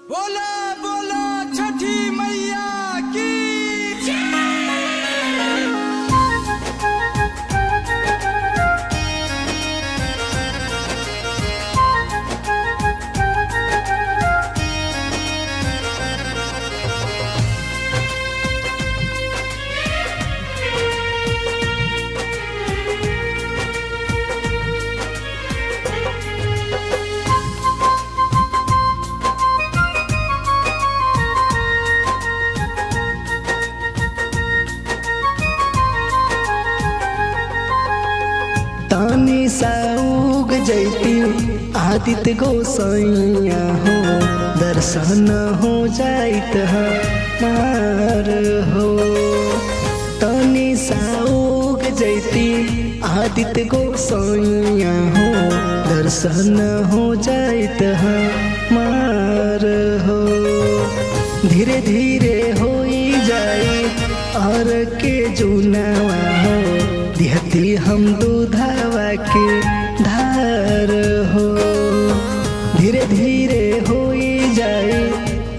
बोला बोला छठी मैया की तानी साउग जैती आदित्य गोसाइया हो, दर्शन हो जाइत हमार हो। तानी साउग जैती आदित्य गोसाइया हो, दर्शन हो जाइत हमार हो। धीरे धीरे हो जाई और के जुनावा हो, दिहती हम दूधावा के धार हो। धीरे धीरे हो जाए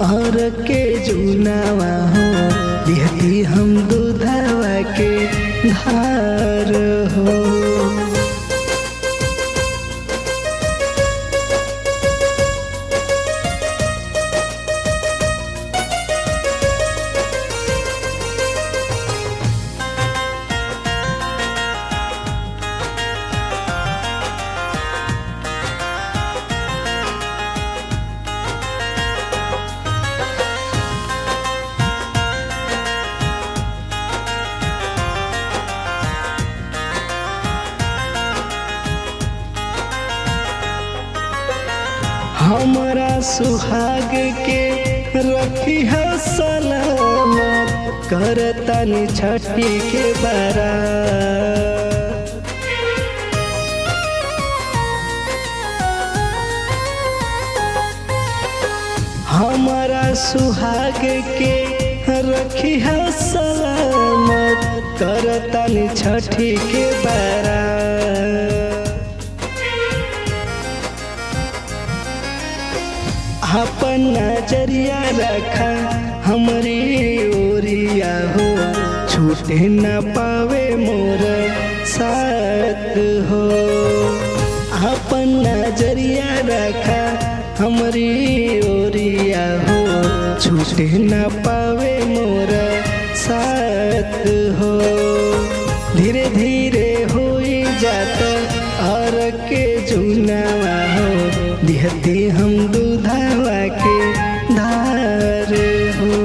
और के जुनावा हो, दिहती हम दूधावा के धार हो। हमारा सुहाग के रखी है सलामत, करतन छठी के बारा। हमारा सुहाग के रखी है सलामत, करतन छठी के बारा। अपन नजरिया रखा हमारी ओरिया हो, छूटे न पावे मोर साथ हो। अपन नजरिया रखा हमारी ओरिया हो, छूटे न पावे मोर साथ हो। धीरे धीरे हो जाता और के जुनावा हो, दिहती हम दूधावा के धार हो।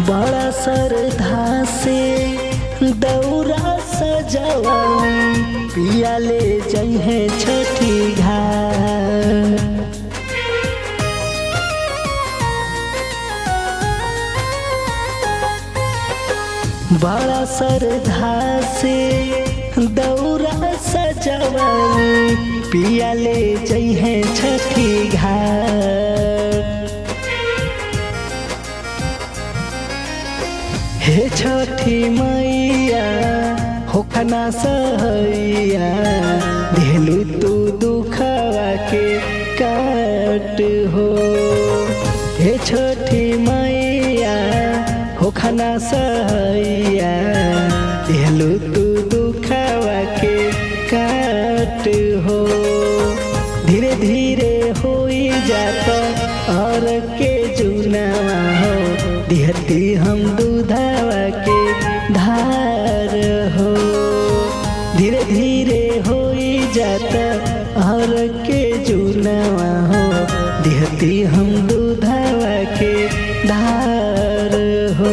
बड़ा श्रद्धा से दौरा सजवानी, पिया ले जइहे छठी घाट। बड़ा श्रद्धा से दौरा सजवानी, पिया ले जइहे छठी घाट। हे छठी मैया होखना सहैया, देलू तू दुखवा के काट हो। हे छठी मैया होखना सहैया, देलू तू दुखवा के काट हो। धीरे धीरे हो जाता और के जुनावा हो, दिहती हम दूधावा के धार हो। धीरे धीरे हो जाता और के जुनावा हो, दिहती हम दूधावा के धार हो।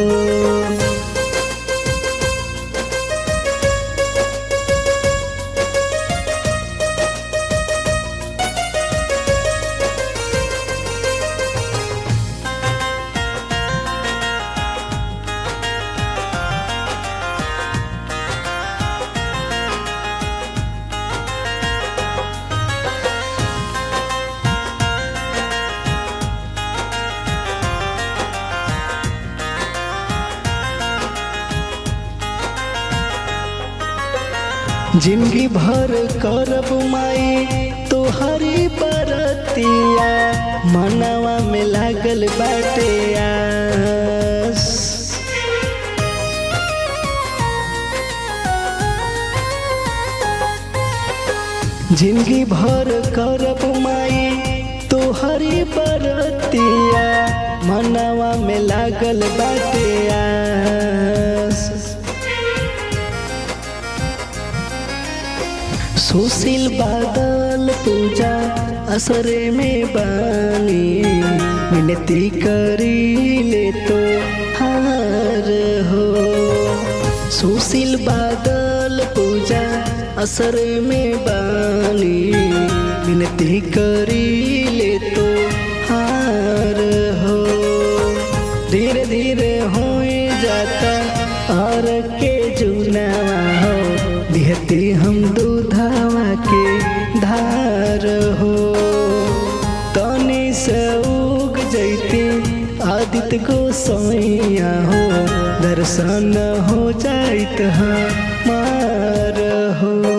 जिंदगी भर करब माई तोहरी बरतिया, मनवा में लागल बाटे आस। जिंदगी भर करब माई तोहरी बरतिया, मनवा में लागल बाटे आस। सुशील बादल पूजा असरे में बानी, मिनती करी ले तो हार हो। सुशील बादल पूजा असरे में बानी, मिनती करी ले तो हार हो। धीरे धीरे हो जाता और के जुनावा हो, दिहती हम दूधावा के धार हो। तनी से उग जैती आदित्य गोसाइया हो, दर्शन हो जाइत हमार हो।